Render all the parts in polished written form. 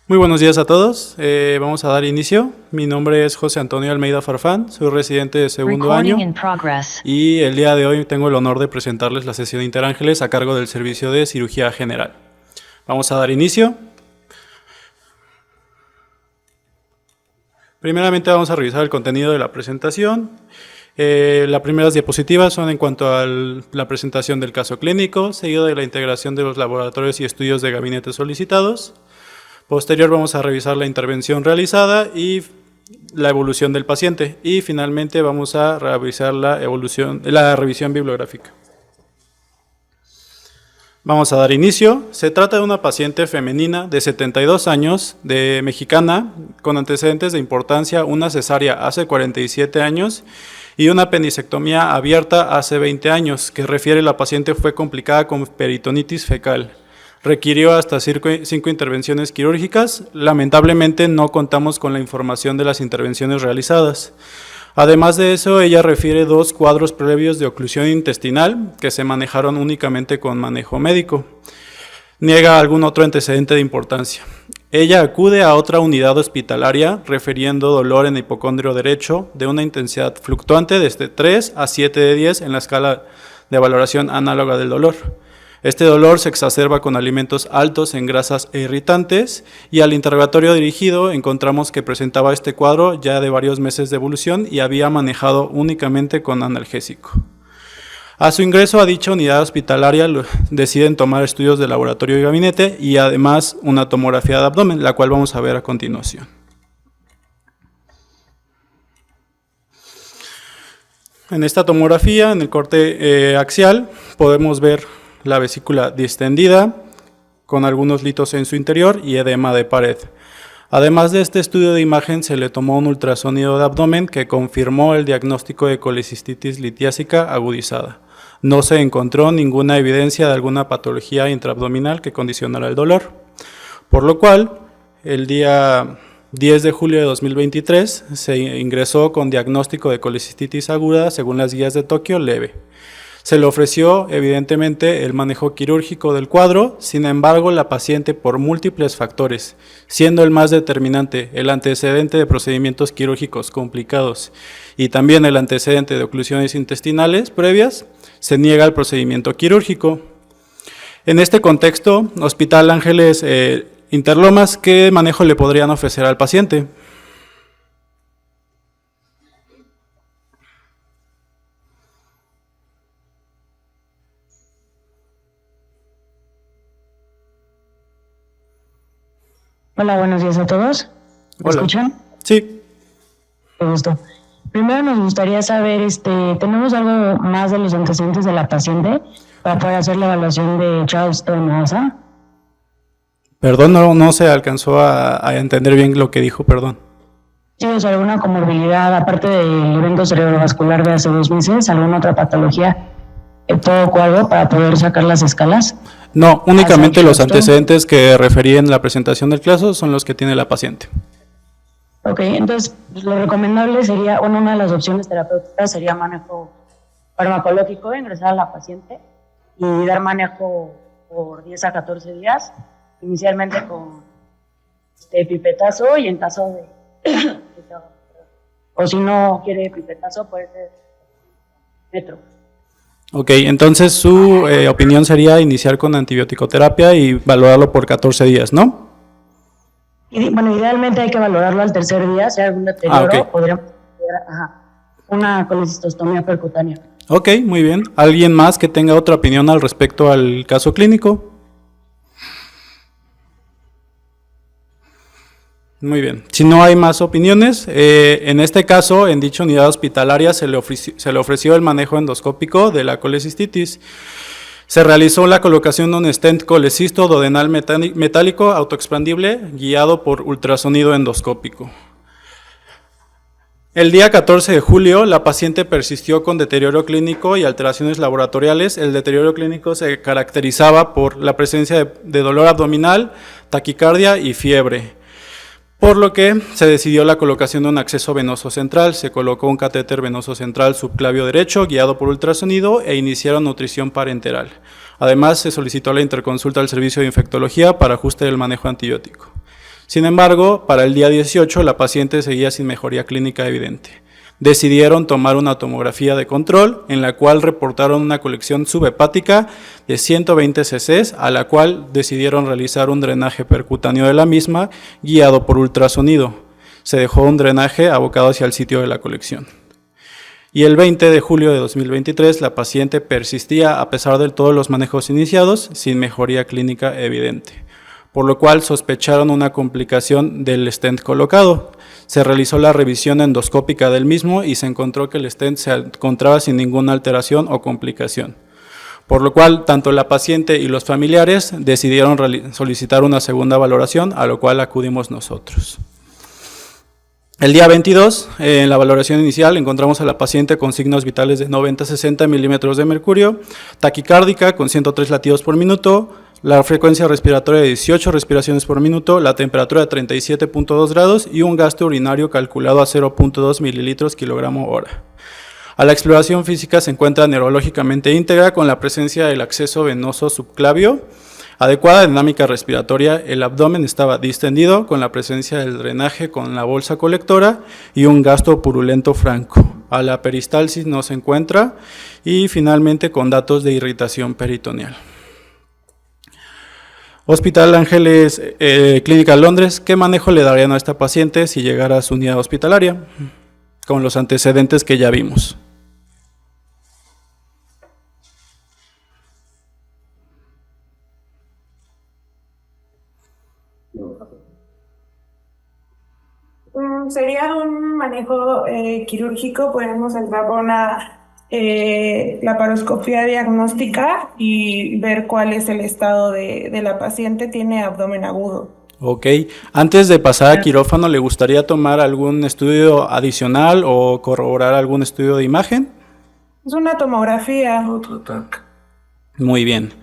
Muy buenos días a todos. Vamos a dar inicio. Mi nombre es José Antonio Almeida Farfán, soy residente de segundo año y el día de hoy tengo el honor de presentarles la sesión Interángeles a cargo del Servicio de Cirugía General. Vamos a dar inicio. Primeramente vamos a revisar el contenido de la presentación. Las primeras diapositivas son en cuanto a la presentación del caso clínico, seguido de la integración de los laboratorios y estudios de gabinete solicitados. Posterior vamos a revisar la intervención realizada y la evolución del paciente. Y finalmente vamos a revisar la revisión bibliográfica. Vamos a dar inicio. Se trata de una paciente femenina de 72 años, mexicana, con antecedentes de importancia, una cesárea hace 47 años y una apendicectomía abierta hace 20 años, que refiere la paciente fue complicada con peritonitis fecal. Requirió hasta 5 intervenciones quirúrgicas. Lamentablemente no contamos con la información de las intervenciones realizadas. Además de eso, ella refiere 2 cuadros previos de oclusión intestinal que se manejaron únicamente con manejo médico. Niega algún otro antecedente de importancia. Ella acude a otra unidad hospitalaria refiriendo dolor en el hipocondrio derecho de una intensidad fluctuante desde 3 a 7 de 10 en la escala de valoración análoga del dolor. Este dolor se exacerba con alimentos altos en grasas e irritantes y al interrogatorio dirigido encontramos que presentaba este cuadro ya de varios meses de evolución y había manejado únicamente con analgésico. A su ingreso a dicha unidad hospitalaria deciden tomar estudios de laboratorio y gabinete y además una tomografía de abdomen, la cual vamos a ver a continuación. En esta tomografía, en el corte axial, podemos ver la vesícula distendida, con algunos litos en su interior y edema de pared. Además de este estudio de imagen, se le tomó un ultrasonido de abdomen que confirmó el diagnóstico de colecistitis litiásica agudizada. No se encontró ninguna evidencia de alguna patología intraabdominal que condicionara el dolor, por lo cual, el día 10 de julio de 2023 se ingresó con diagnóstico de colecistitis aguda según las guías de Tokio leve. Se le ofreció, evidentemente, el manejo quirúrgico del cuadro, sin embargo, la paciente, por múltiples factores, siendo el más determinante el antecedente de procedimientos quirúrgicos complicados y también el antecedente de oclusiones intestinales previas, se niega el procedimiento quirúrgico. En este contexto, Hospital Ángeles Interlomas, ¿qué manejo le podrían ofrecer al paciente? Hola, buenos días a todos. ¿Me escuchan? Sí. Qué gusto. Primero nos gustaría saber, ¿tenemos algo más de los antecedentes de la paciente para poder hacer la evaluación de Charleston-Osa? Perdón, no se alcanzó a entender bien lo que dijo, perdón. Sí, o sea, alguna comorbilidad, aparte del evento cerebrovascular de hace 2 meses, alguna otra patología, o algo para poder sacar las escalas. No, únicamente los antecedentes que referí en la presentación del caso son los que tiene la paciente. Ok, entonces lo recomendable sería, una de las opciones terapéuticas sería manejo farmacológico, ingresar a la paciente y dar manejo por 10 a 14 días, inicialmente con pipetazo y en caso de... o si no quiere pipetazo puede ser metro. Ok, entonces su opinión sería iniciar con antibiótico-terapia y valorarlo por 14 días, ¿no? Bueno, idealmente hay que valorarlo al tercer día, si hay algún deterioro, podríamos hacer una colecistostomía percutánea. Ok, muy bien. ¿Alguien más que tenga otra opinión al respecto al caso clínico? Muy bien. Si no hay más opiniones, en este caso, en dicha unidad hospitalaria se le ofreció el manejo endoscópico de la colecistitis. Se realizó la colocación de un stent colecisto duodenal metálico autoexpandible guiado por ultrasonido endoscópico. El día 14 de julio, la paciente persistió con deterioro clínico y alteraciones laboratoriales. El deterioro clínico se caracterizaba por la presencia de dolor abdominal, taquicardia y fiebre. Por lo que se decidió la colocación de un acceso venoso central, se colocó un catéter venoso central subclavio derecho guiado por ultrasonido e iniciaron nutrición parenteral. Además, se solicitó la interconsulta al servicio de infectología para ajuste del manejo antibiótico. Sin embargo, para el día 18 la paciente seguía sin mejoría clínica evidente. Decidieron tomar una tomografía de control en la cual reportaron una colección subhepática de 120 cc, a la cual decidieron realizar un drenaje percutáneo de la misma guiado por ultrasonido. Se dejó un drenaje abocado hacia el sitio de la colección. Y el 20 de julio de 2023 la paciente persistía, a pesar de todos los manejos iniciados, sin mejoría clínica evidente, por lo cual sospecharon una complicación del stent colocado. Se realizó la revisión endoscópica del mismo y se encontró que el stent se encontraba sin ninguna alteración o complicación, por lo cual tanto la paciente y los familiares decidieron solicitar una segunda valoración, a lo cual acudimos nosotros. El día 22, en la valoración inicial, encontramos a la paciente con signos vitales de 90-60 milímetros de mercurio, taquicárdica con 103 latidos por minuto, la frecuencia respiratoria de 18 respiraciones por minuto, la temperatura de 37.2 grados y un gasto urinario calculado a 0.2 mililitros kilogramo hora. A la exploración física se encuentra neurológicamente íntegra con la presencia del acceso venoso subclavio, adecuada dinámica respiratoria, el abdomen estaba distendido con la presencia del drenaje con la bolsa colectora y un gasto purulento franco. A la peristalsis no se encuentra y finalmente con datos de irritación peritoneal. Hospital Ángeles Clínica Londres, ¿qué manejo le darían a esta paciente si llegara a su unidad hospitalaria? Con los antecedentes que ya vimos. Sería un manejo quirúrgico, podemos entrar por una laparoscopia diagnóstica y ver cuál es el estado de la paciente. Tiene abdomen agudo. Ok, antes de pasar a quirófano, ¿le gustaría tomar algún estudio adicional o corroborar algún estudio de imagen? Es una tomografía. Muy bien.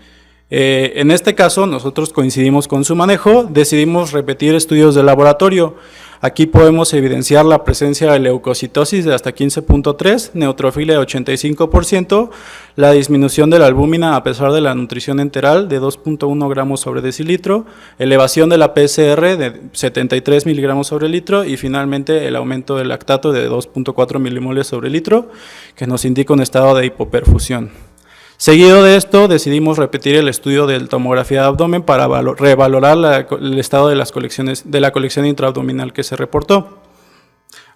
En este caso, nosotros coincidimos con su manejo, decidimos repetir estudios de laboratorio. Aquí podemos evidenciar la presencia de leucocitosis de hasta 15.3, neutrofilia de 85%, la disminución de la albúmina a pesar de la nutrición enteral de 2.1 gramos sobre decilitro, elevación de la PCR de 73 miligramos sobre litro y finalmente el aumento del lactato de 2.4 milimoles sobre litro, que nos indica un estado de hipoperfusión. Seguido de esto, decidimos repetir el estudio de tomografía de abdomen para revalorar el estado de la colección intraabdominal que se reportó.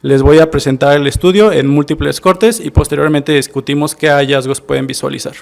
Les voy a presentar el estudio en múltiples cortes y posteriormente discutimos qué hallazgos pueden visualizar.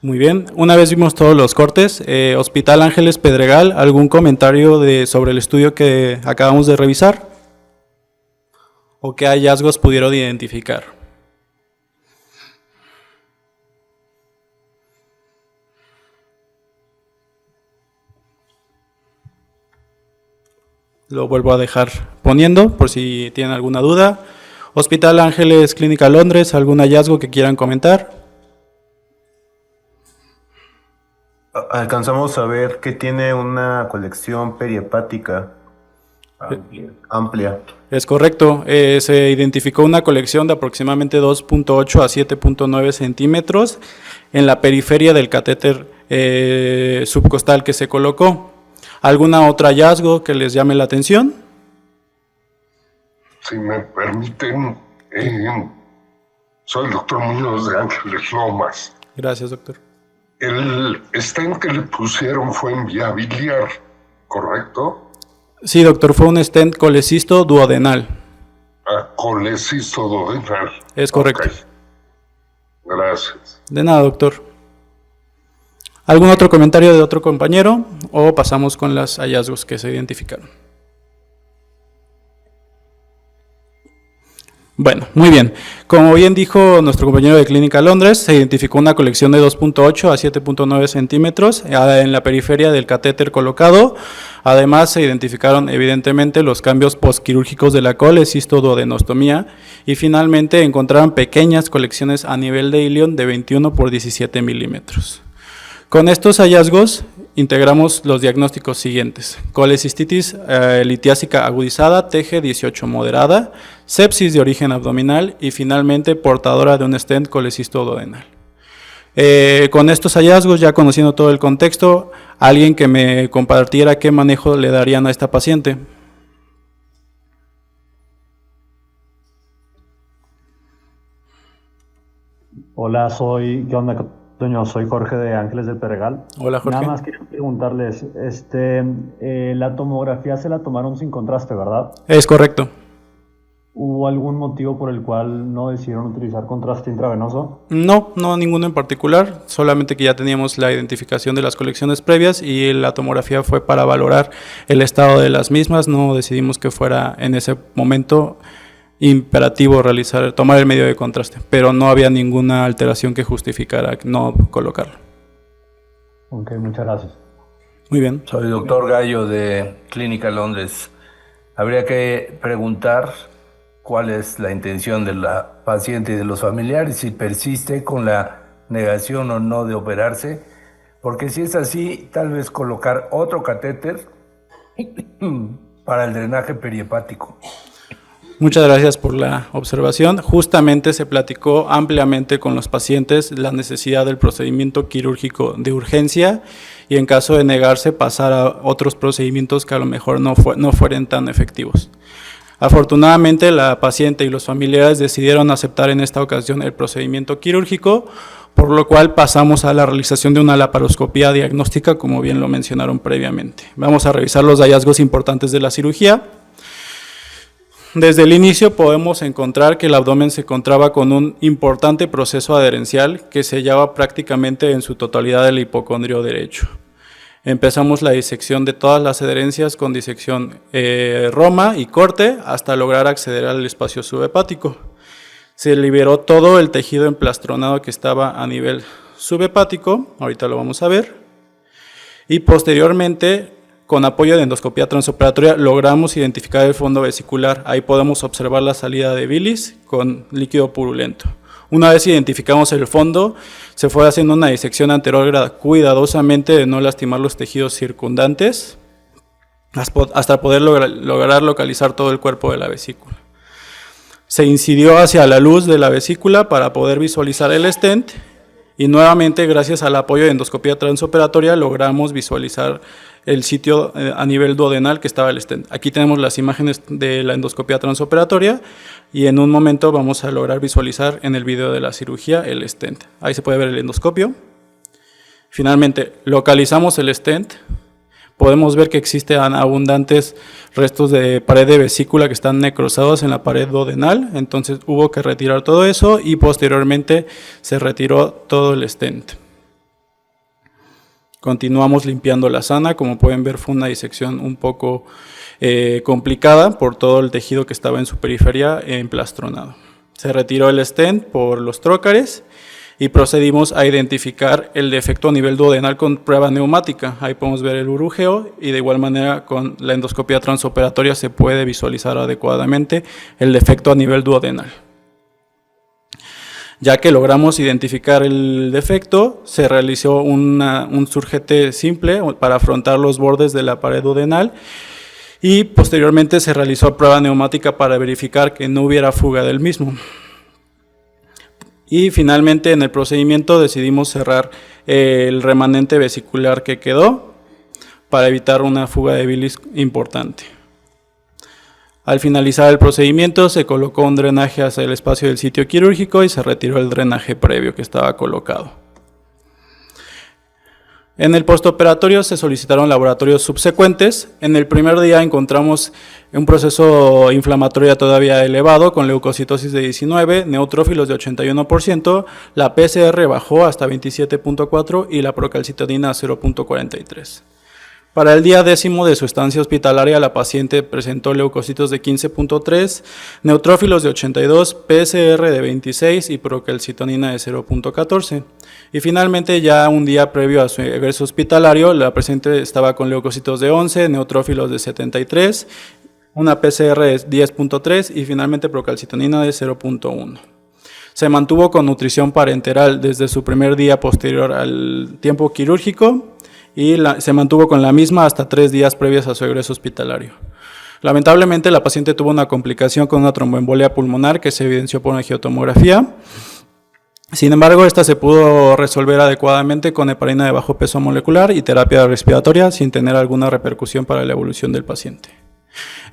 Muy bien, una vez vimos todos los cortes, Hospital Ángeles Pedregal, ¿algún comentario sobre el estudio que acabamos de revisar? ¿O qué hallazgos pudieron identificar? Lo vuelvo a dejar poniendo por si tienen alguna duda. Hospital Ángeles Clínica Londres, ¿algún hallazgo que quieran comentar? Alcanzamos a ver que tiene una colección perihepática amplia. Es correcto, se identificó una colección de aproximadamente 2.8 a 7.9 centímetros en la periferia del catéter subcostal que se colocó. ¿Alguna otro hallazgo que les llame la atención? Si me permiten, soy el doctor Muñoz de Ángeles Lomas. Gracias, doctor. El stent que le pusieron fue en vía biliar, ¿correcto? Sí, doctor, fue un stent colecisto duodenal. Colecisto duodenal. Es correcto. Ok. Gracias. De nada, doctor. ¿Algún otro comentario de otro compañero o pasamos con los hallazgos que se identificaron? Bueno, muy bien. Como bien dijo nuestro compañero de Clínica Londres, se identificó una colección de 2.8 a 7.9 centímetros en la periferia del catéter colocado. Además, se identificaron evidentemente los cambios postquirúrgicos de la colecistoduodenostomía y finalmente encontraron pequeñas colecciones a nivel de ilion de 21 por 17 milímetros. Con estos hallazgos integramos los diagnósticos siguientes: colecistitis litiásica agudizada, TG18 moderada, sepsis de origen abdominal y finalmente portadora de un stent colecistoduodenal. Con estos hallazgos, ya conociendo todo el contexto, alguien que me compartiera qué manejo le darían a esta paciente. Hola, ¿qué onda, Toño? Soy Jorge de Ángeles del Pedregal. Hola, Jorge. Nada más quería preguntarles, la tomografía se la tomaron sin contraste, ¿verdad? Es correcto. ¿Hubo algún motivo por el cual no decidieron utilizar contraste intravenoso? No, ninguno en particular, solamente que ya teníamos la identificación de las colecciones previas y la tomografía fue para valorar el estado de las mismas. No decidimos que fuera en ese momento imperativo tomar el medio de contraste, pero no había ninguna alteración que justificara no colocarlo. Ok, muchas gracias. Muy bien. Soy doctor Gallo de Clínica Londres. Habría que preguntar cuál es la intención de la paciente y de los familiares, si persiste con la negación o no de operarse, porque si es así, tal vez colocar otro catéter para el drenaje perihepático. Muchas gracias por la observación. Justamente se platicó ampliamente con los pacientes la necesidad del procedimiento quirúrgico de urgencia y en caso de negarse pasar a otros procedimientos que a lo mejor no fueran tan efectivos. Afortunadamente la paciente y los familiares decidieron aceptar en esta ocasión el procedimiento quirúrgico, por lo cual pasamos a la realización de una laparoscopía diagnóstica, como bien lo mencionaron previamente. Vamos a revisar los hallazgos importantes de la cirugía. Desde el inicio podemos encontrar que el abdomen se encontraba con un importante proceso adherencial que sellaba prácticamente en su totalidad el hipocondrio derecho. Empezamos la disección de todas las adherencias con disección roma y corte hasta lograr acceder al espacio subhepático. Se liberó todo el tejido emplastronado que estaba a nivel subhepático, ahorita lo vamos a ver, y posteriormente, con apoyo de endoscopía transoperatoria, logramos identificar el fondo vesicular. Ahí podemos observar la salida de bilis con líquido purulento. Una vez identificamos el fondo, se fue haciendo una disección anterógrada cuidadosamente de no lastimar los tejidos circundantes hasta poder lograr localizar todo el cuerpo de la vesícula. Se incidió hacia la luz de la vesícula para poder visualizar el stent y nuevamente, gracias al apoyo de endoscopía transoperatoria, logramos visualizar el sitio a nivel duodenal que estaba el stent. Aquí tenemos las imágenes de la endoscopía transoperatoria y en un momento vamos a lograr visualizar en el video de la cirugía el stent. Ahí se puede ver el endoscopio. Finalmente, localizamos el stent. Podemos ver que existen abundantes restos de pared de vesícula que están necrosados en la pared duodenal, entonces hubo que retirar todo eso y posteriormente se retiró todo el stent. Continuamos limpiando la sana. Como pueden ver, fue una disección un poco complicada por todo el tejido que estaba en su periferia emplastronado. Se retiró el stent por los trócares y procedimos a identificar el defecto a nivel duodenal con prueba neumática. Ahí podemos ver el urugeo y de igual manera con la endoscopía transoperatoria se puede visualizar adecuadamente el defecto a nivel duodenal. Ya que logramos identificar el defecto, se realizó un surjete simple para afrontar los bordes de la pared duodenal y posteriormente se realizó prueba neumática para verificar que no hubiera fuga del mismo. Y finalmente en el procedimiento decidimos cerrar el remanente vesicular que quedó para evitar una fuga de bilis importante. Al finalizar el procedimiento se colocó un drenaje hacia el espacio del sitio quirúrgico y se retiró el drenaje previo que estaba colocado. En el postoperatorio se solicitaron laboratorios subsecuentes. En el primer día encontramos un proceso inflamatorio todavía elevado con leucocitosis de 19, neutrófilos de 81%, la PCR bajó hasta 27.4 y la procalcitonina a 0.43. Para el día 10º de su estancia hospitalaria, la paciente presentó leucocitos de 15.3, neutrófilos de 82, PCR de 26 y procalcitonina de 0.14. Y finalmente, ya un día previo a su egreso hospitalario, la paciente estaba con leucocitos de 11, neutrófilos de 73, una PCR de 10.3 y finalmente procalcitonina de 0.1. Se mantuvo con nutrición parenteral desde su primer día posterior al tiempo quirúrgico y se mantuvo con la misma hasta 3 días previos a su egreso hospitalario. Lamentablemente, la paciente tuvo una complicación con una tromboembolia pulmonar que se evidenció por una angiotomografía. Sin embargo, esta se pudo resolver adecuadamente con heparina de bajo peso molecular y terapia respiratoria sin tener alguna repercusión para la evolución del paciente.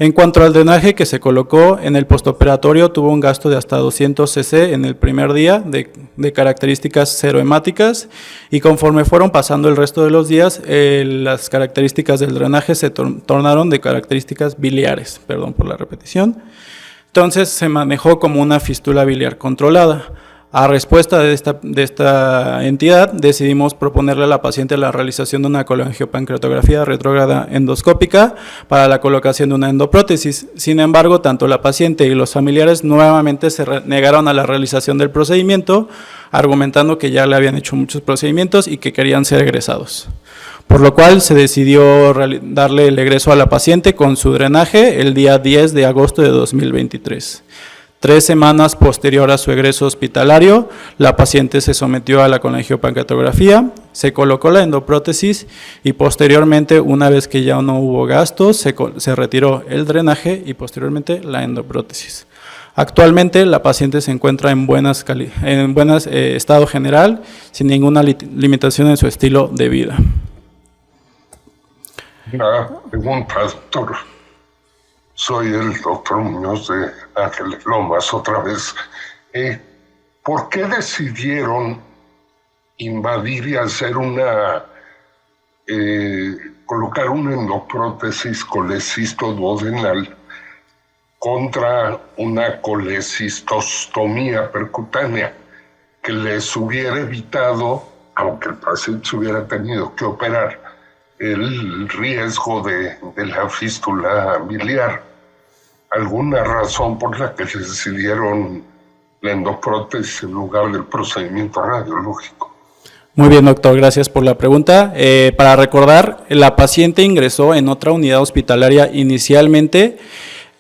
En cuanto al drenaje que se colocó en el postoperatorio, tuvo un gasto de hasta 200 cc en el primer día de características serohemáticas y conforme fueron pasando el resto de los días, las características del drenaje se tornaron de características biliares, perdón por la repetición. Entonces se manejó como una fístula biliar controlada. A respuesta de esta entidad, decidimos proponerle a la paciente la realización de una colangiopancreatografía retrógrada endoscópica para la colocación de una endoprótesis. Sin embargo, tanto la paciente y los familiares nuevamente se negaron a la realización del procedimiento, argumentando que ya le habían hecho muchos procedimientos y que querían ser egresados. Por lo cual se decidió darle el egreso a la paciente con su drenaje el día 10 de agosto de 2023. 3 semanas posterior a su egreso hospitalario, la paciente se sometió a la colangiopancreatografía, se colocó la endoprótesis y posteriormente, una vez que ya no hubo gastos, se retiró el drenaje y posteriormente la endoprótesis. Actualmente la paciente se encuentra en buen estado general, sin ninguna limitación en su estilo de vida. Una pregunta, doctor. Soy el doctor Muñoz de Ángeles Lomas otra vez. ¿Por qué decidieron invadir y hacer colocar una endoprótesis colecistoduodenal contra una colecistostomía percutánea que les hubiera evitado, aunque el paciente se hubiera tenido que operar, el riesgo de la fístula biliar? ¿Alguna razón por la que decidieron la endoprótesis en lugar del procedimiento radiológico? Muy bien, doctor, gracias por la pregunta. Para recordar, la paciente ingresó en otra unidad hospitalaria inicialmente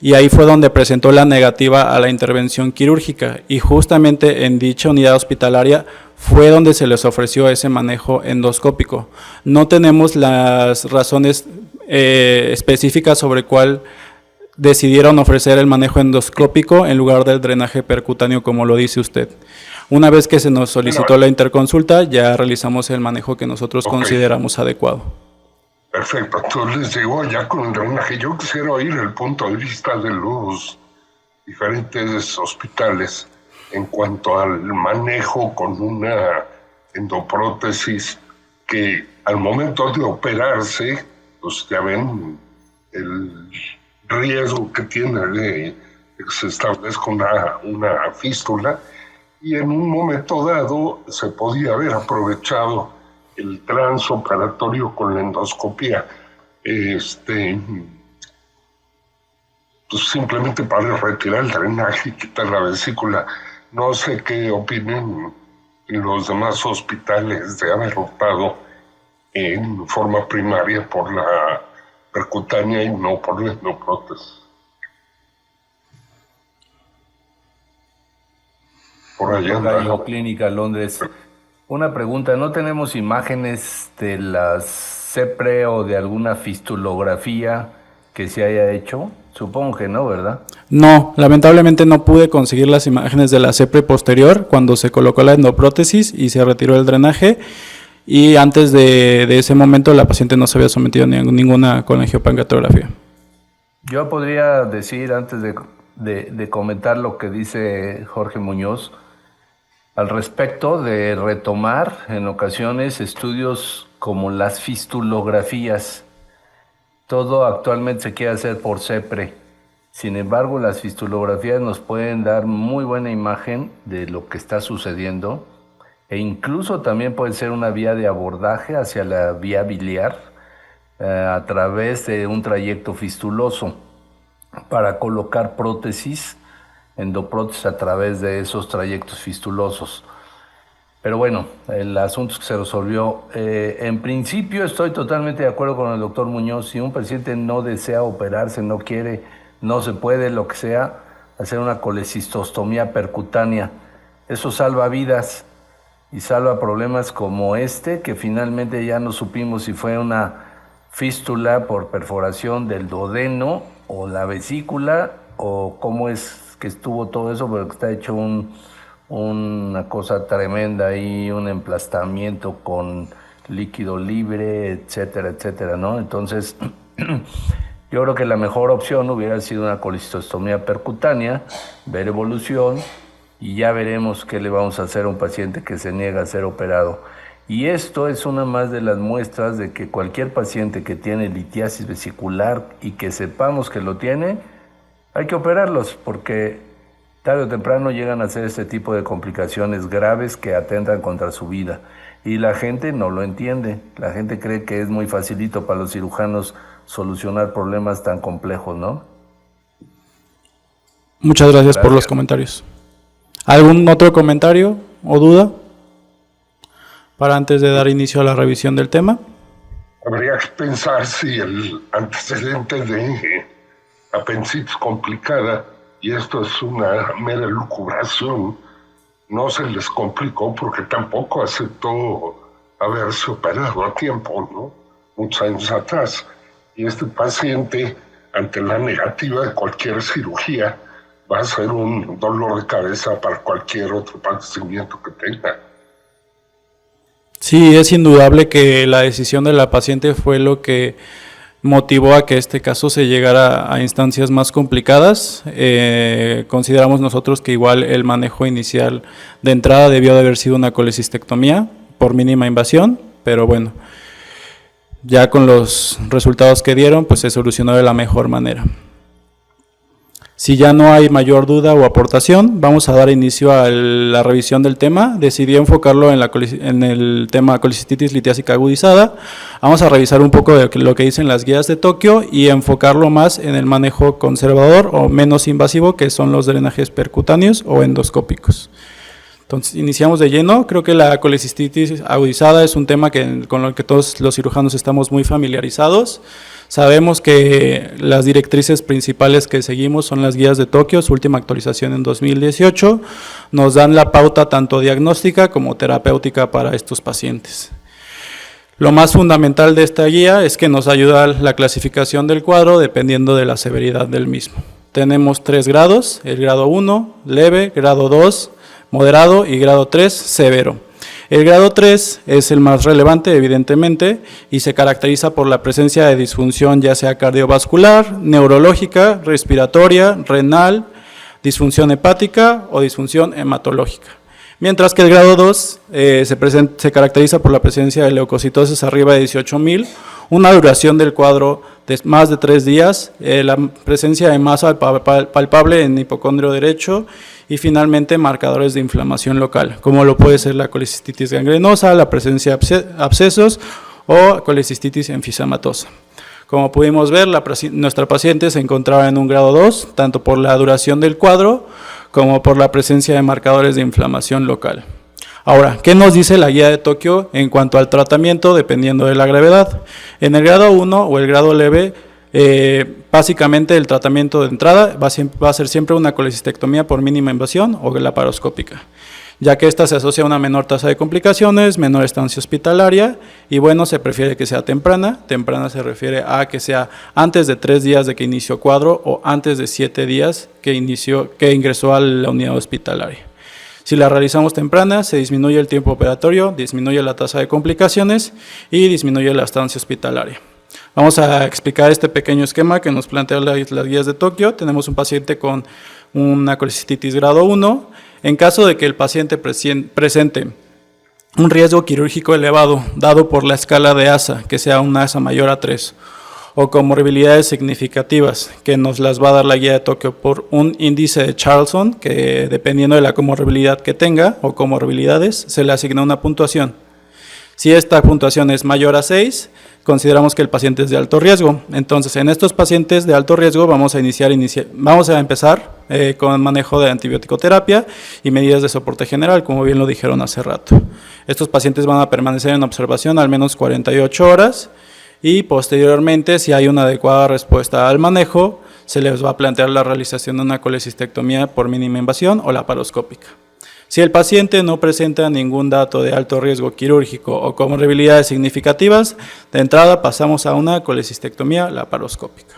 y ahí fue donde presentó la negativa a la intervención quirúrgica y justamente en dicha unidad hospitalaria fue donde se les ofreció ese manejo endoscópico. No tenemos las razones específicas sobre cuál decidieron ofrecer el manejo endoscópico en lugar del drenaje percutáneo, como lo dice usted. Una vez que se nos solicitó la interconsulta, ya realizamos el manejo que nosotros consideramos adecuado. Perfecto, entonces les digo, ya con el drenaje, yo quisiera oír el punto de vista de los diferentes hospitales en cuanto al manejo con una endoprótesis que al momento de operarse, pues ya ven el riesgo que tiene de que se establezca una fístula, y en un momento dado se podía haber aprovechado el transoperatorio con la endoscopía, pues simplemente para retirar el drenaje y quitar la vesícula. No sé qué opinen los demás hospitales de haber optado en forma primaria por la percutánea y no por la endoprótesis. Por allá anda. Clínica Londres. Una pregunta, ¿no tenemos imágenes de las CEPRE o de alguna fistulografía que se haya hecho? Supongo que no, ¿verdad? No, lamentablemente no pude conseguir las imágenes de la CEPRE posterior cuando se colocó la endoprótesis y se retiró el drenaje, y antes de ese momento la paciente no se había sometido a ninguna colangiopancreatografía. Yo podría decir, antes de comentar lo que dice Jorge Muñoz, al respecto de retomar en ocasiones estudios como las fistulografías. Todo actualmente se quiere hacer por CEPRE. Sin embargo, las fistulografías nos pueden dar muy buena imagen de lo que está sucediendo e incluso también puede ser una vía de abordaje hacia la vía biliar a través de un trayecto fistuloso para colocar prótesis, endoprótesis a través de esos trayectos fistulosos. Pero bueno, el asunto es que se resolvió. En principio estoy totalmente de acuerdo con el doctor Muñoz. Si un paciente no desea operarse, no quiere, no se puede, lo que sea, hacer una colecistostomía percutánea. Eso salva vidas y salva problemas como este, que finalmente ya no supimos si fue una fístula por perforación del duodeno o la vesícula o cómo es que estuvo todo eso, pero que está hecho una cosa tremenda y un emplastamiento con líquido libre, etcétera, etcétera, ¿no? Entonces, yo creo que la mejor opción hubiera sido una colecistostomía percutánea, ver evolución y ya veremos qué le vamos a hacer a un paciente que se niega a ser operado. Y esto es una más de las muestras de que cualquier paciente que tiene litiasis vesicular y que sepamos que lo tiene, hay que operarlos porque tarde o temprano llegan a ser este tipo de complicaciones graves que atentan contra su vida. Y la gente no lo entiende. La gente cree que es muy facilito para los cirujanos solucionar problemas tan complejos, ¿no? Muchas gracias por los comentarios. ¿Algún otro comentario o duda para antes de dar inicio a la revisión del tema? Habría que pensar si el antecedente de apendicitis complicada, y esto es una mera lucubración, no se les complicó porque tampoco aceptó haberse operado a tiempo, ¿no? Muchos años atrás. Y este paciente, ante la negativa de cualquier cirugía, va a ser un dolor de cabeza para cualquier otro padecimiento que tenga. Sí, es indudable que la decisión de la paciente fue lo que motivó a que este caso se llegara a instancias más complicadas. Consideramos nosotros que igual el manejo inicial de entrada debió de haber sido una colecistectomía por mínima invasión, pero bueno, ya con los resultados que dieron, pues se solucionó de la mejor manera. Si ya no hay mayor duda o aportación, vamos a dar inicio a la revisión del tema. Decidí enfocarlo en el tema colicistitis litiásica agudizada. Vamos a revisar un poco de lo que dicen las guías de Tokio y enfocarlo más en el manejo conservador o menos invasivo, que son los drenajes percutáneos o endoscópicos. Entonces, iniciamos de lleno. Creo que la colicistitis agudizada es un tema con el que todos los cirujanos estamos muy familiarizados. Sabemos que las directrices principales que seguimos son las guías de Tokio, su última actualización en 2018, nos dan la pauta tanto diagnóstica como terapéutica para estos pacientes. Lo más fundamental de esta guía es que nos ayuda la clasificación del cuadro dependiendo de la severidad del mismo. Tenemos 3 grados, el grado 1, leve, grado 2, moderado y grado 3, severo. El grado 3 es el más relevante, evidentemente, y se caracteriza por la presencia de disfunción ya sea cardiovascular, neurológica, respiratoria, renal, disfunción hepática o disfunción hematológica. Mientras que el grado 2 se caracteriza por la presencia de leucocitosis arriba de 18.000, una duración del cuadro de más de 3 días, la presencia de masa palpable en hipocondrio derecho y finalmente marcadores de inflamación local, como lo puede ser la colecistitis gangrenosa, la presencia de abscesos o colecistitis enfisematosa. Como pudimos ver, nuestra paciente se encontraba en un grado 2, tanto por la duración del cuadro como por la presencia de marcadores de inflamación local. Ahora, ¿qué nos dice la guía de Tokio en cuanto al tratamiento dependiendo de la gravedad? En el grado 1 o el grado leve, básicamente el tratamiento de entrada va a ser siempre una colecistectomía por mínima invasión o laparoscópica, ya que esta se asocia a una menor tasa de complicaciones, menor estancia hospitalaria y bueno, se prefiere que sea temprana. Temprana se refiere a que sea antes de 3 días de que inició cuadro o antes de 7 días que ingresó a la unidad hospitalaria. Si la realizamos temprana, se disminuye el tiempo operatorio, disminuye la tasa de complicaciones y disminuye la estancia hospitalaria. Vamos a explicar este pequeño esquema que nos plantean las guías de Tokio. Tenemos un paciente con una colecistitis grado 1. En caso de que el paciente presente un riesgo quirúrgico elevado, dado por la escala de ASA, que sea una ASA mayor a 3, o comorbilidades significativas, que nos las va a dar la guía de Tokio por un índice de Charlson, que dependiendo de la comorbilidad que tenga, o comorbilidades, se le asigna una puntuación. Si esta puntuación es mayor a 6, consideramos que el paciente es de alto riesgo. Entonces, en estos pacientes de alto riesgo vamos a empezar con manejo de antibiótico-terapia y medidas de soporte general, como bien lo dijeron hace rato. Estos pacientes van a permanecer en observación al menos 48 horas y posteriormente, si hay una adecuada respuesta al manejo, se les va a plantear la realización de una colecistectomía por mínima invasión o laparoscópica. Si el paciente no presenta ningún dato de alto riesgo quirúrgico o comorbilidades significativas, de entrada pasamos a una colecistectomía laparoscópica.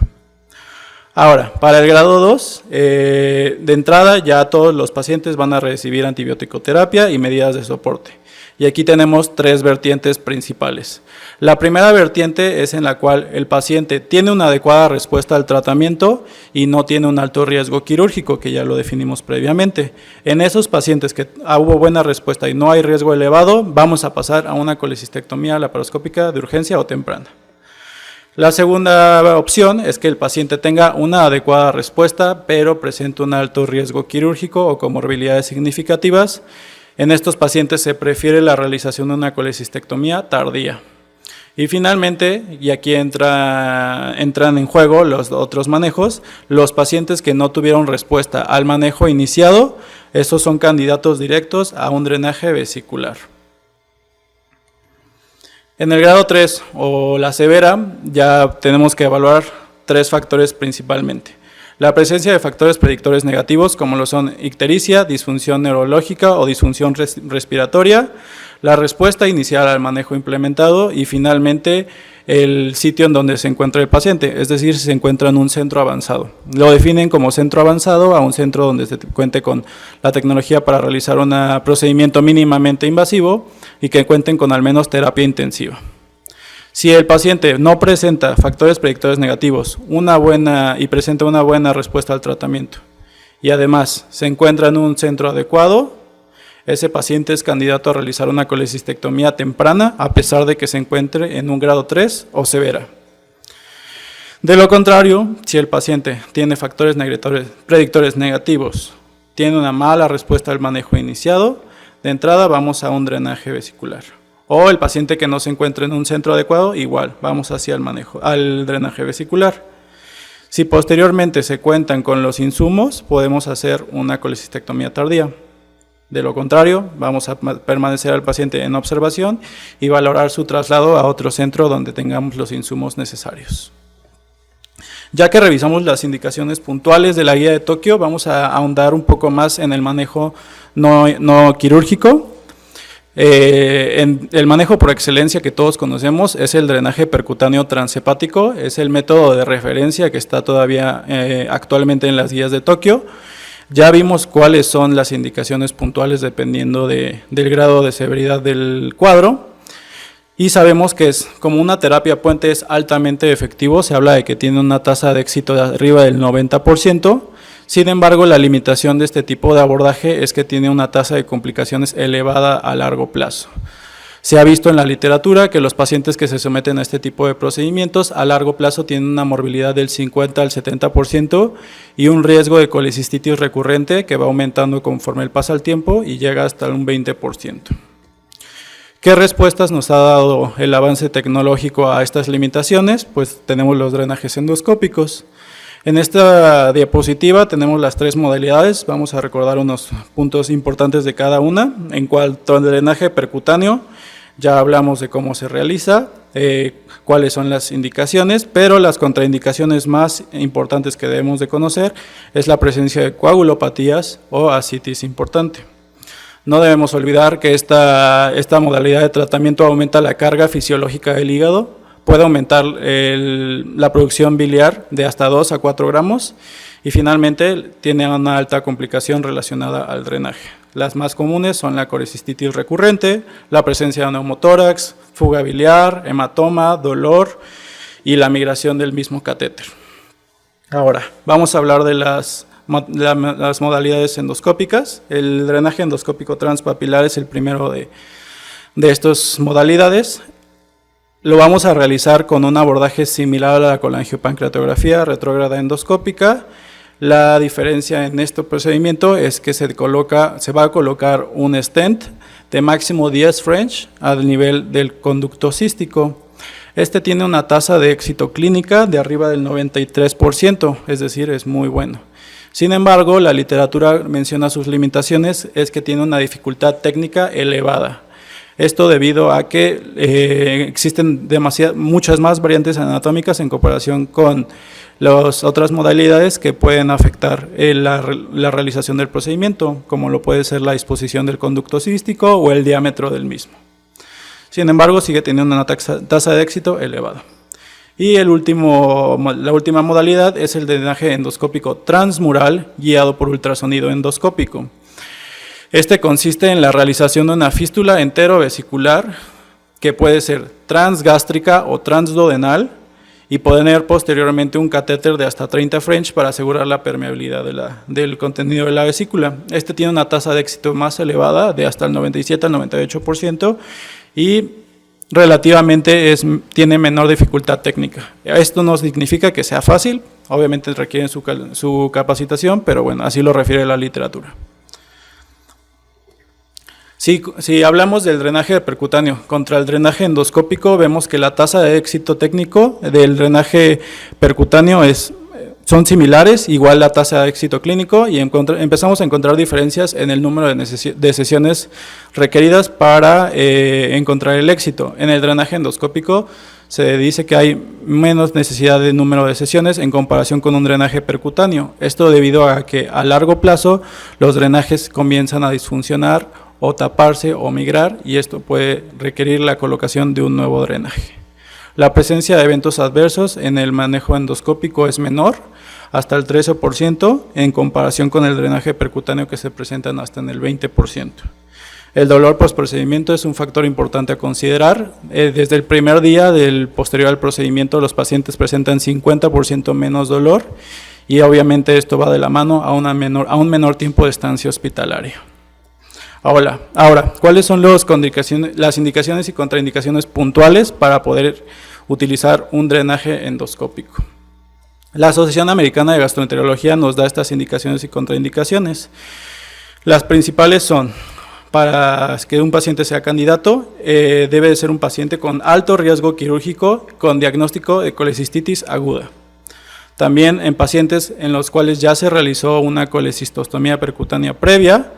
Ahora, para el grado 2, de entrada ya todos los pacientes van a recibir antibiótico-terapia y medidas de soporte. Y aquí tenemos 3 vertientes principales. La primera vertiente es en la cual el paciente tiene una adecuada respuesta al tratamiento y no tiene un alto riesgo quirúrgico, que ya lo definimos previamente. En esos pacientes que hubo buena respuesta y no hay riesgo elevado, vamos a pasar a una colecistectomía laparoscópica de urgencia o temprana. La segunda opción es que el paciente tenga una adecuada respuesta, pero presente un alto riesgo quirúrgico o comorbilidades significativas. En estos pacientes se prefiere la realización de una colecistectomía tardía. Y finalmente, y aquí entran en juego los otros manejos, los pacientes que no tuvieron respuesta al manejo iniciado, esos son candidatos directos a un drenaje vesicular. En el grado 3 o la severa, ya tenemos que evaluar 3 factores principalmente. La presencia de factores predictores negativos como lo son ictericia, disfunción neurológica o disfunción respiratoria, la respuesta inicial al manejo implementado y finalmente el sitio en donde se encuentra el paciente, es decir, si se encuentra en un centro avanzado. Lo definen como centro avanzado a un centro donde se cuente con la tecnología para realizar un procedimiento mínimamente invasivo y que cuenten con al menos terapia intensiva. Si el paciente no presenta factores predictores negativos y presenta una buena respuesta al tratamiento y además se encuentra en un centro adecuado, ese paciente es candidato a realizar una colecistectomía temprana a pesar de que se encuentre en un grado 3 o severa. De lo contrario, si el paciente tiene factores predictores negativos, tiene una mala respuesta al manejo iniciado, de entrada vamos a un drenaje vesicular. O el paciente que no se encuentra en un centro adecuado, igual, vamos hacia al drenaje vesicular. Si posteriormente se cuentan con los insumos, podemos hacer una colecistectomía tardía. De lo contrario, vamos a permanecer al paciente en observación y valorar su traslado a otro centro donde tengamos los insumos necesarios. Ya que revisamos las indicaciones puntuales de la guía de Tokio, vamos a ahondar un poco más en el manejo no quirúrgico. En el manejo por excelencia que todos conocemos es el drenaje percutáneo transhepático, es el método de referencia que está todavía actualmente en las guías de Tokio. Ya vimos cuáles son las indicaciones puntuales dependiendo del grado de severidad del cuadro y sabemos que como una terapia puente es altamente efectivo, se habla de que tiene una tasa de éxito de arriba del 90%. Sin embargo, la limitación de este tipo de abordaje es que tiene una tasa de complicaciones elevada a largo plazo. Se ha visto en la literatura que los pacientes que se someten a este tipo de procedimientos a largo plazo tienen una morbilidad del 50 al 70% y un riesgo de colecistitis recurrente que va aumentando conforme pasa el tiempo y llega hasta un 20%. ¿Qué respuestas nos ha dado el avance tecnológico a estas limitaciones? Pues tenemos los drenajes endoscópicos. En esta diapositiva tenemos las 3 modalidades, vamos a recordar unos puntos importantes de cada una. En cuanto al drenaje percutáneo, ya hablamos de cómo se realiza, cuáles son las indicaciones, pero las contraindicaciones más importantes que debemos de conocer es la presencia de coagulopatías o ascitis importante. No debemos olvidar que esta modalidad de tratamiento aumenta la carga fisiológica del hígado, puede aumentar la producción biliar de hasta 2 a 4 gramos y finalmente tiene una alta complicación relacionada al drenaje. Las más comunes son la colecistitis recurrente, la presencia de neumotórax, fuga biliar, hematoma, dolor y la migración del mismo catéter. Ahora, vamos a hablar de las modalidades endoscópicas. El drenaje endoscópico transpapilar es el primero de estas modalidades. Lo vamos a realizar con un abordaje similar a la colangiopancreatografía retrógrada endoscópica. La diferencia en este procedimiento es que se va a colocar un stent de máximo 10 French al nivel del conducto cístico. Este tiene una tasa de éxito clínica de arriba del 93%, es decir, es muy bueno. Sin embargo, la literatura menciona sus limitaciones, es que tiene una dificultad técnica elevada. Esto debido a que existen muchas más variantes anatómicas en comparación con las otras modalidades que pueden afectar la realización del procedimiento, como lo puede ser la disposición del conducto cístico o el diámetro del mismo. Sin embargo, sigue teniendo una tasa de éxito elevada. Y la última modalidad es el drenaje endoscópico transmural guiado por ultrasonido endoscópico. Este consiste en la realización de una fístula enterovesicular que puede ser transgástrica o transduodenal y poner posteriormente un catéter de hasta 30 French para asegurar la permeabilidad del contenido de la vesícula. Este tiene una tasa de éxito más elevada de hasta el 97 al 98% y relativamente tiene menor dificultad técnica. Esto no significa que sea fácil, obviamente requieren su capacitación, pero bueno, así lo refiere la literatura. Si hablamos del drenaje percutáneo contra el drenaje endoscópico, vemos que la tasa de éxito técnico del drenaje percutáneo son similares, igual la tasa de éxito clínico, y empezamos a encontrar diferencias en el número de sesiones requeridas para encontrar el éxito. En el drenaje endoscópico se dice que hay menos necesidad de número de sesiones en comparación con un drenaje percutáneo. Esto debido a que a largo plazo los drenajes comienzan a disfuncionar o taparse o migrar, y esto puede requerir la colocación de un nuevo drenaje. La presencia de eventos adversos en el manejo endoscópico es menor, hasta el 13%, en comparación con el drenaje percutáneo que se presentan hasta en el 20%. El dolor postprocedimiento es un factor importante a considerar. Desde el primer día del posterior al procedimiento, los pacientes presentan 50% menos dolor, y obviamente esto va de la mano a un menor tiempo de estancia hospitalaria. Ahora, ¿cuáles son las indicaciones y contraindicaciones puntuales para poder utilizar un drenaje endoscópico? La Asociación Americana de Gastroenterología nos da estas indicaciones y contraindicaciones. Las principales son: para que un paciente sea candidato, debe de ser un paciente con alto riesgo quirúrgico con diagnóstico de colecistitis aguda. También en pacientes en los cuales ya se realizó una colecistostomía percutánea previa,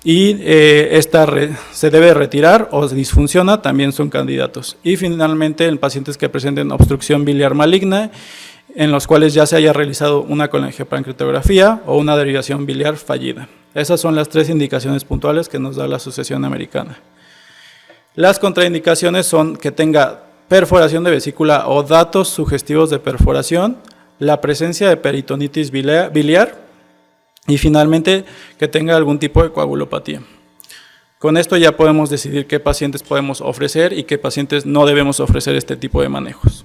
y esta se debe retirar o disfunciona, también son candidatos. Y finalmente en pacientes que presenten obstrucción biliar maligna, en los cuales ya se haya realizado una colangiopancreatografía o una derivación biliar fallida. Esas son las 3 indicaciones puntuales que nos da la Asociación Americana. Las contraindicaciones son que tenga perforación de vesícula o datos sugestivos de perforación, la presencia de peritonitis biliar, y finalmente que tenga algún tipo de coagulopatía. Con esto ya podemos decidir qué pacientes podemos ofrecer y qué pacientes no debemos ofrecer este tipo de manejos.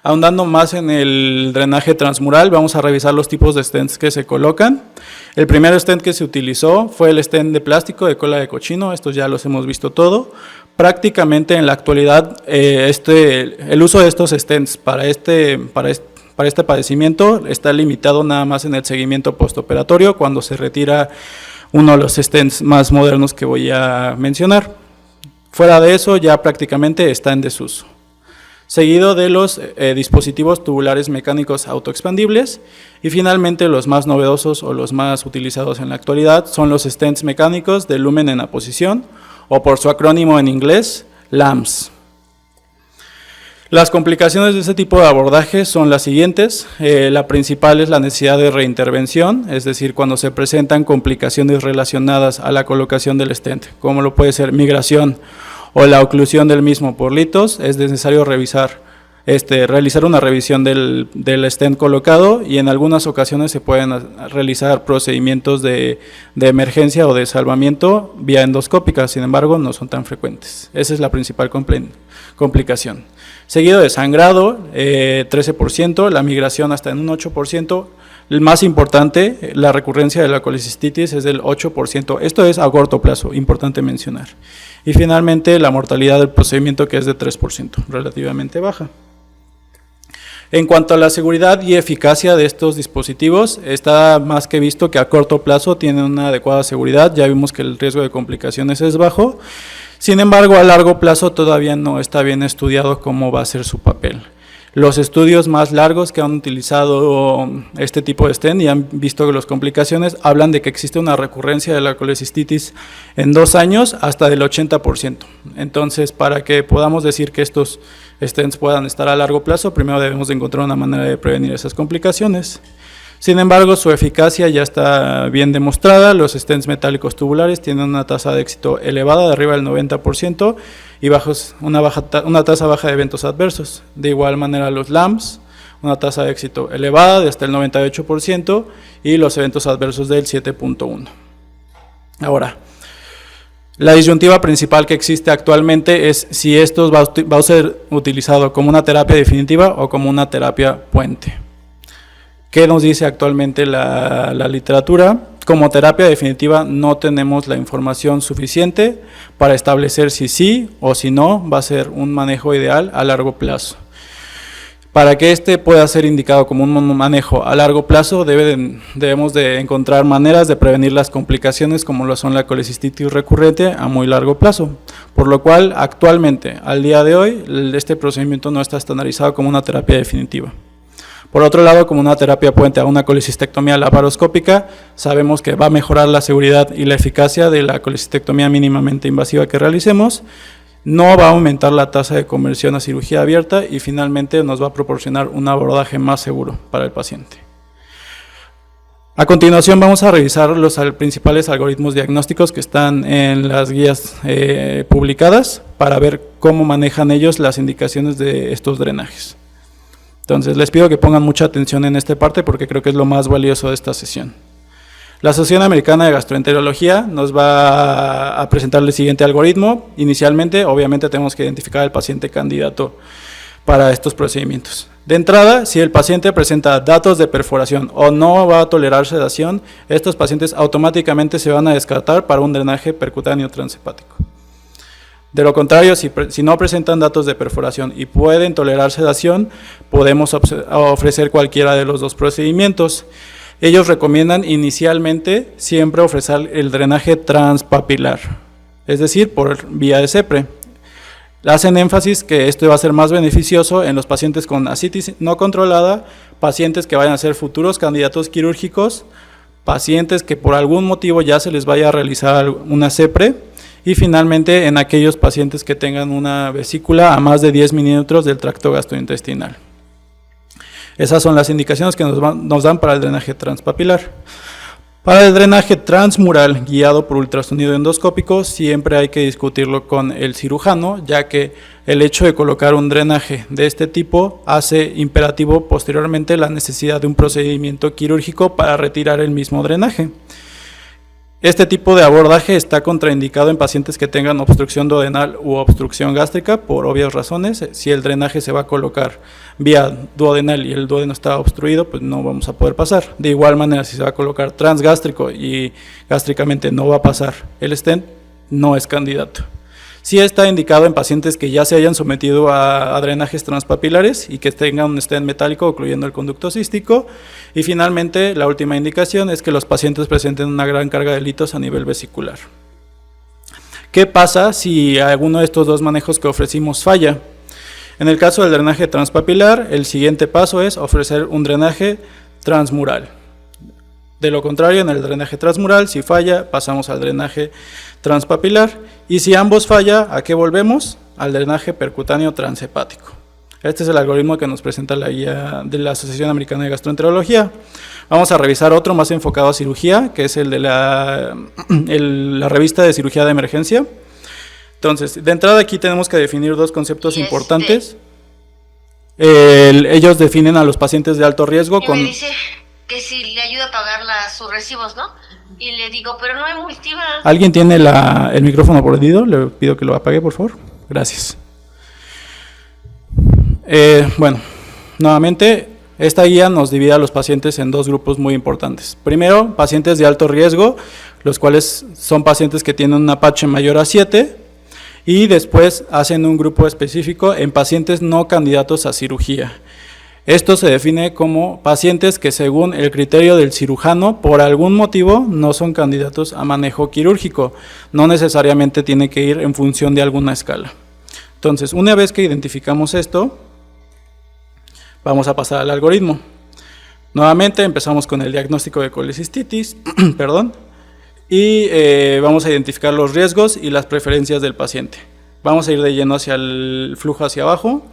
Ahondando más en el drenaje transmural, vamos a revisar los tipos de stents que se colocan. El primer stent que se utilizó fue el stent de plástico de cola de cochino, estos ya los hemos visto todo. Prácticamente en la actualidad el uso de estos stents para este padecimiento está limitado nada más en el seguimiento postoperatorio, cuando se retira uno de los stents más modernos que voy a mencionar. Fuera de eso ya prácticamente está en desuso. Seguido de los dispositivos tubulares mecánicos autoexpandibles, y finalmente los más novedosos o los más utilizados en la actualidad son los stents mecánicos de lumen en aposición, o por su acrónimo en inglés, LAMS. Las complicaciones de este tipo de abordaje son las siguientes. La principal es la necesidad de reintervención, es decir, cuando se presentan complicaciones relacionadas a la colocación del stent, como lo puede ser migración o la oclusión del mismo por litos, es necesario realizar una revisión del stent colocado, y en algunas ocasiones se pueden realizar procedimientos de emergencia o de salvamiento vía endoscópica, sin embargo no son tan frecuentes. Esa es la principal complicación. Seguido de sangrado, 13%, la migración hasta en un 8%, el más importante, la recurrencia de la colecistitis es del 8%, esto es a corto plazo, importante mencionar. Y finalmente la mortalidad del procedimiento, que es de 3%, relativamente baja. En cuanto a la seguridad y eficacia de estos dispositivos, está más que visto que a corto plazo tienen una adecuada seguridad, ya vimos que el riesgo de complicaciones es bajo. Sin embargo, a largo plazo todavía no está bien estudiado cómo va a ser su papel. Los estudios más largos que han utilizado este tipo de stent y han visto que las complicaciones hablan de que existe una recurrencia de la colecistitis en 2 años hasta del 80%. Entonces, para que podamos decir que estos stents puedan estar a largo plazo, primero debemos de encontrar una manera de prevenir esas complicaciones. Sin embargo, su eficacia ya está bien demostrada. Los stents metálicos tubulares tienen una tasa de éxito elevada, de arriba del 90%, y una tasa baja de eventos adversos. De igual manera, los LAMPS, una tasa de éxito elevada de hasta el 98%, y los eventos adversos del 7.1%. Ahora, la disyuntiva principal que existe actualmente es si esto va a ser utilizado como una terapia definitiva o como una terapia puente. ¿Qué nos dice actualmente la literatura? Como terapia definitiva no tenemos la información suficiente para establecer si sí o si no va a ser un manejo ideal a largo plazo. Para que este pueda ser indicado como un manejo a largo plazo, debemos de encontrar maneras de prevenir las complicaciones como lo son la colecistitis recurrente a muy largo plazo. Por lo cual, actualmente, al día de hoy, este procedimiento no está estandarizado como una terapia definitiva. Por otro lado, como una terapia puente a una colecistectomía laparoscópica, sabemos que va a mejorar la seguridad y la eficacia de la colecistectomía mínimamente invasiva que realicemos, no va a aumentar la tasa de conversión a cirugía abierta y finalmente nos va a proporcionar un abordaje más seguro para el paciente. A continuación vamos a revisar los principales algoritmos diagnósticos que están en las guías publicadas para ver cómo manejan ellos las indicaciones de estos drenajes. Entonces, les pido que pongan mucha atención en esta parte porque creo que es lo más valioso de esta sesión. La Asociación Americana de Gastroenterología nos va a presentar el siguiente algoritmo. Inicialmente, obviamente, tenemos que identificar al paciente candidato para estos procedimientos. De entrada, si el paciente presenta datos de perforación o no va a tolerar sedación, estos pacientes automáticamente se van a descartar para un drenaje percutáneo transhepático. De lo contrario, si no presentan datos de perforación y pueden tolerar sedación, podemos ofrecer cualquiera de los dos procedimientos. Ellos recomiendan inicialmente siempre ofrecer el drenaje transpapilar, es decir, por vía de CEPRE. Hacen énfasis que esto va a ser más beneficioso en los pacientes con ascitis no controlada, pacientes que vayan a ser futuros candidatos quirúrgicos, pacientes que por algún motivo ya se les vaya a realizar una CEPRE, y finalmente en aquellos pacientes que tengan una vesícula a más de 10 milímetros del tracto gastrointestinal. Esas son las indicaciones que nos dan para el drenaje transpapilar. Para el drenaje transmural guiado por ultrasonido endoscópico siempre hay que discutirlo con el cirujano, ya que el hecho de colocar un drenaje de este tipo hace imperativo posteriormente la necesidad de un procedimiento quirúrgico para retirar el mismo drenaje. Este tipo de abordaje está contraindicado en pacientes que tengan obstrucción duodenal u obstrucción gástrica por obvias razones. Si el drenaje se va a colocar vía duodenal y el duodeno está obstruido, pues no vamos a poder pasar. De igual manera, si se va a colocar transgástrico y gástricamente no va a pasar el stent, no es candidato. Sí está indicado en pacientes que ya se hayan sometido a drenajes transpapilares y que tengan un stent metálico ocluyendo el conducto cístico. Y finalmente, la última indicación es que los pacientes presenten una gran carga de litos a nivel vesicular. ¿Qué pasa si alguno de estos dos manejos que ofrecimos falla? En el caso del drenaje transpapilar, el siguiente paso es ofrecer un drenaje transmural. De lo contrario, en el drenaje transmural, si falla, pasamos al drenaje transpapilar, y si ambos falla, ¿a qué volvemos? Al drenaje percutáneo transhepático. Este es el algoritmo que nos presenta la guía de la Asociación Americana de Gastroenterología. Vamos a revisar otro más enfocado a cirugía, que es el de la revista de cirugía de emergencia. Entonces, de entrada aquí tenemos que definir dos conceptos importantes. Ellos definen a los pacientes de alto riesgo con... Me dice que si le ayuda a pagar sus recibos, ¿no? Y le digo, pero no hay multibank. ¿Alguien tiene el micrófono prendido? Le pido que lo apague, por favor. Gracias. Bueno, nuevamente, esta guía nos divide a los pacientes en dos grupos muy importantes. Primero, pacientes de alto riesgo, los cuales son pacientes que tienen un Apache mayor a 7. y después hacen un grupo específico en pacientes no candidatos a cirugía. Esto se define como pacientes que según el criterio del cirujano, por algún motivo, no son candidatos a manejo quirúrgico. No necesariamente tiene que ir en función de alguna escala. Entonces, una vez que identificamos esto, vamos a pasar al algoritmo. Nuevamente empezamos con el diagnóstico de colecistitis, perdón, y vamos a identificar los riesgos y las preferencias del paciente. Vamos a ir de lleno hacia el flujo hacia abajo.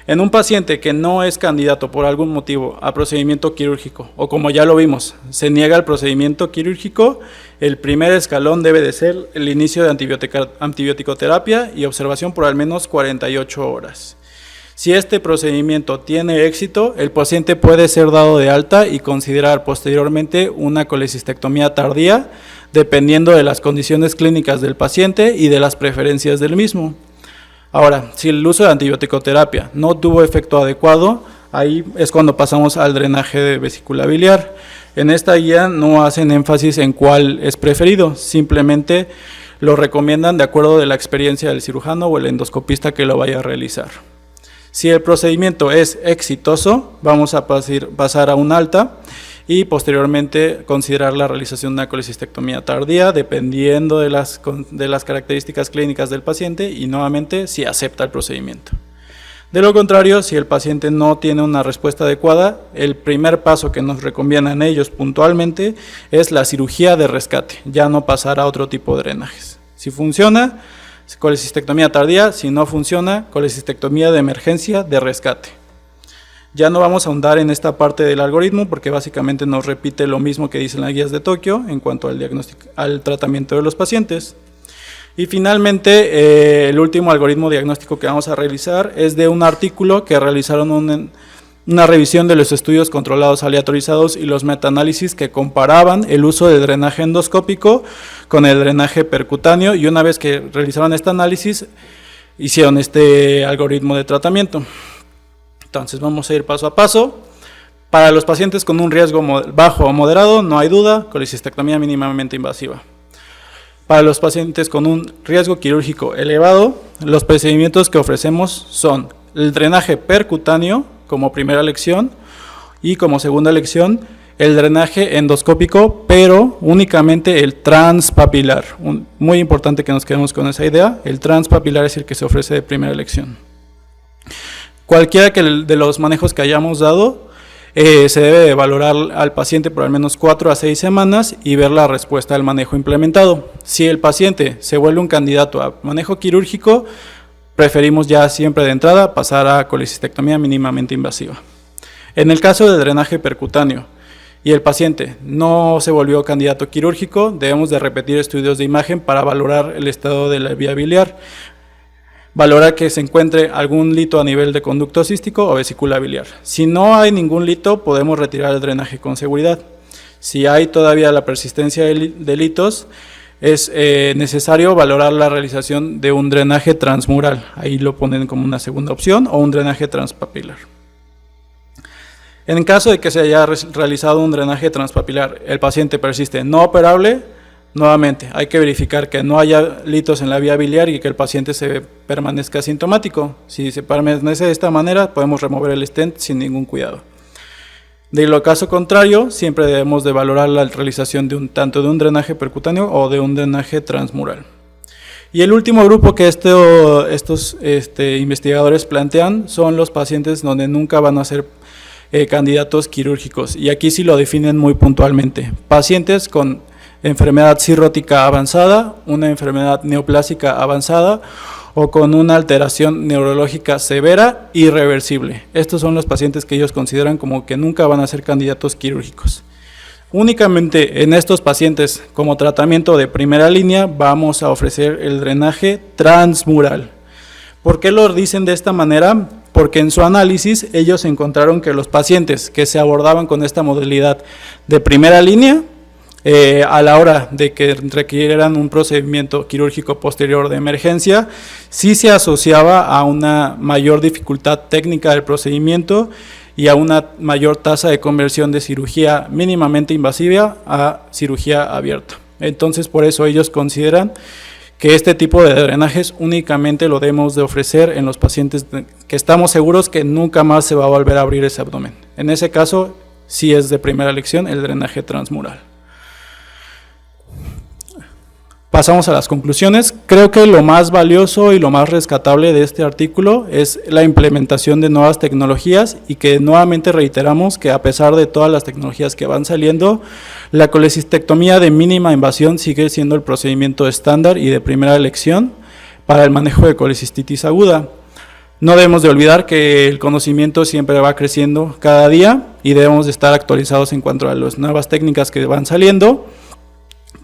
En un paciente que no es candidato por algún motivo a procedimiento quirúrgico, o como ya lo vimos, se niega el procedimiento quirúrgico, el primer escalón debe de ser el inicio de antibiótico-terapia y observación por al menos 48 horas. Si este procedimiento tiene éxito, el paciente puede ser dado de alta y considerar posteriormente una colecistectomía tardía, dependiendo de las condiciones clínicas del paciente y de las preferencias del mismo. Ahora, si el uso de antibiótico-terapia no tuvo efecto adecuado, ahí es cuando pasamos al drenaje de vesícula biliar. En esta guía no hacen énfasis en cuál es preferido, simplemente lo recomiendan de acuerdo de la experiencia del cirujano o el endoscopista que lo vaya a realizar. Si el procedimiento es exitoso, vamos a pasar a un alta y posteriormente considerar la realización de una colecistectomía tardía, dependiendo de las características clínicas del paciente y nuevamente si acepta el procedimiento. De lo contrario, si el paciente no tiene una respuesta adecuada, el primer paso que nos recomiendan ellos puntualmente es la cirugía de rescate, ya no pasar a otro tipo de drenajes. Si funciona, colecistectomía tardía; si no funciona, colecistectomía de emergencia de rescate. Ya no vamos a ahondar en esta parte del algoritmo porque básicamente nos repite lo mismo que dicen las guías de Tokio en cuanto al diagnóstico, al tratamiento de los pacientes. Y finalmente, el último algoritmo diagnóstico que vamos a realizar es de un artículo que realizaron una revisión de los estudios controlados aleatorizados y los metaanálisis que comparaban el uso de drenaje endoscópico con el drenaje percutáneo, y una vez que realizaron este análisis, hicieron este algoritmo de tratamiento. Entonces vamos a ir paso a paso. Para los pacientes con un riesgo bajo o moderado, no hay duda, colecistectomía mínimamente invasiva. Para los pacientes con un riesgo quirúrgico elevado, los procedimientos que ofrecemos son el drenaje percutáneo como primera elección y como segunda elección el drenaje endoscópico, pero únicamente el transpapilar. Muy importante que nos quedemos con esa idea, el transpapilar es el que se ofrece de primera elección. Cualquiera de los manejos que hayamos dado, se debe valorar al paciente por al menos 4 a 6 semanas y ver la respuesta al manejo implementado. Si el paciente se vuelve un candidato a manejo quirúrgico, preferimos ya siempre de entrada pasar a colecistectomía mínimamente invasiva. En el caso de drenaje percutáneo y el paciente no se volvió candidato quirúrgico, debemos de repetir estudios de imagen para valorar el estado de la vía biliar. Valorar que se encuentre algún lito a nivel de conducto cístico o vesícula biliar. Si no hay ningún lito, podemos retirar el drenaje con seguridad. Si hay todavía la persistencia de litos, es necesario valorar la realización de un drenaje transmural. Ahí lo ponen como una segunda opción, o un drenaje transpapilar. En caso de que se haya realizado un drenaje transpapilar, el paciente persiste no operable, nuevamente, hay que verificar que no haya litos en la vía biliar y que el paciente permanezca asintomático. Si se permanece de esta manera, podemos remover el stent sin ningún cuidado. De lo caso contrario, siempre debemos de valorar la realización tanto de un drenaje percutáneo o de un drenaje transmural. Y el último grupo que estos investigadores plantean son los pacientes donde nunca van a ser candidatos quirúrgicos. Y aquí sí lo definen muy puntualmente. Pacientes con enfermedad cirrótica avanzada, una enfermedad neoplásica avanzada o con una alteración neurológica severa irreversible. Estos son los pacientes que ellos consideran como que nunca van a ser candidatos quirúrgicos. Únicamente en estos pacientes como tratamiento de primera línea vamos a ofrecer el drenaje transmural. ¿Por qué lo dicen de esta manera? Porque en su análisis ellos encontraron que los pacientes que se abordaban con esta modalidad de primera línea, a la hora de que requirieran un procedimiento quirúrgico posterior de emergencia, sí se asociaba a una mayor dificultad técnica del procedimiento y a una mayor tasa de conversión de cirugía mínimamente invasiva a cirugía abierta. Entonces, por eso ellos consideran que este tipo de drenajes únicamente lo debemos de ofrecer en los pacientes que estamos seguros que nunca más se va a volver a abrir ese abdomen. En ese caso, sí es de primera elección el drenaje transmural. Pasamos a las conclusiones. Creo que lo más valioso y lo más rescatable de este artículo es la implementación de nuevas tecnologías y que nuevamente reiteramos que a pesar de todas las tecnologías que van saliendo, la colecistectomía de mínima invasión sigue siendo el procedimiento estándar y de primera elección para el manejo de colecistitis aguda. No debemos de olvidar que el conocimiento siempre va creciendo cada día y debemos de estar actualizados en cuanto a las nuevas técnicas que van saliendo,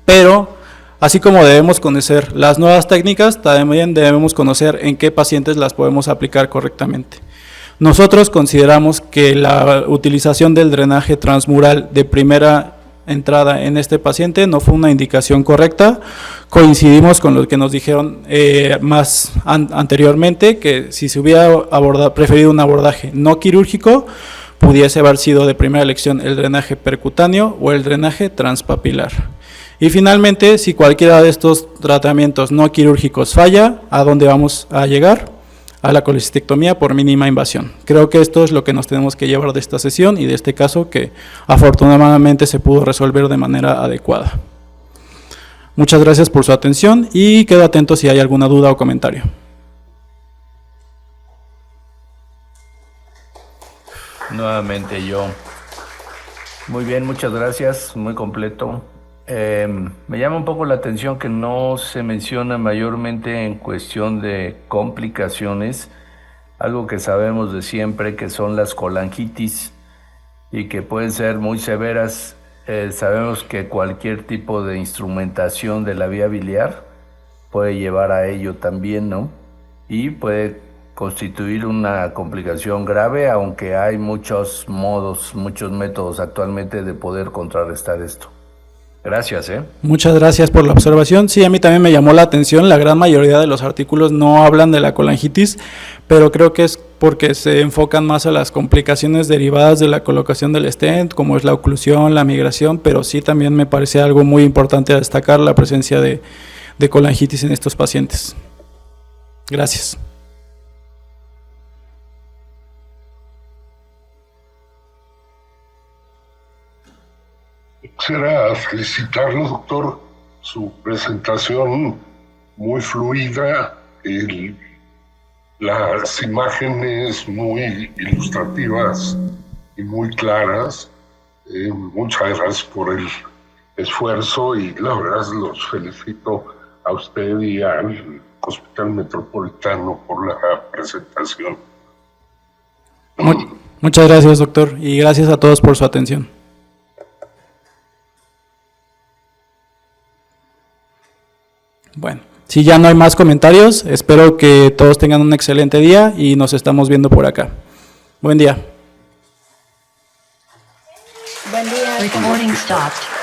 pero así como debemos conocer las nuevas técnicas, también debemos conocer en qué pacientes las podemos aplicar correctamente. Nosotros consideramos que la utilización del drenaje transmural de primera entrada en este paciente no fue una indicación correcta. Coincidimos con lo que nos dijeron más anteriormente, que si se hubiera preferido un abordaje no quirúrgico, pudiese haber sido de primera elección el drenaje percutáneo o el drenaje transpapilar. Y finalmente, si cualquiera de estos tratamientos no quirúrgicos falla, ¿a dónde vamos a llegar? A la colecistectomía por mínima invasión. Creo que esto es lo que nos tenemos que llevar de esta sesión y de este caso que afortunadamente se pudo resolver de manera adecuada. Muchas gracias por su atención y quedo atento si hay alguna duda o comentario. Nuevamente yo. Muy bien, muchas gracias, muy completo. Me llama un poco la atención que no se menciona mayormente en cuestión de complicaciones, algo que sabemos de siempre, que son las colangitis y que pueden ser muy severas. Sabemos que cualquier tipo de instrumentación de la vía biliar puede llevar a ello también, ¿no? Y puede constituir una complicación grave, aunque hay muchos modos, muchos métodos actualmente de poder contrarrestar esto. Gracias. Muchas gracias por la observación. Sí, a mí también me llamó la atención. La gran mayoría de los artículos no hablan de la colangitis, pero creo que es porque se enfocan más a las complicaciones derivadas de la colocación del stent, como es la oclusión, la migración, pero sí también me parece algo muy importante a destacar la presencia de colangitis en estos pacientes. Gracias. Quisiera felicitarlo, doctor. Su presentación muy fluida, las imágenes muy ilustrativas y muy claras. Muchas gracias por el esfuerzo y la verdad los felicito a usted y al Hospital Metropolitano por la presentación. Muchas gracias, doctor, y gracias a todos por su atención. Bueno, si ya no hay más comentarios, espero que todos tengan un excelente día y nos estamos viendo por acá. Buen día. Buen día. Recording stopped.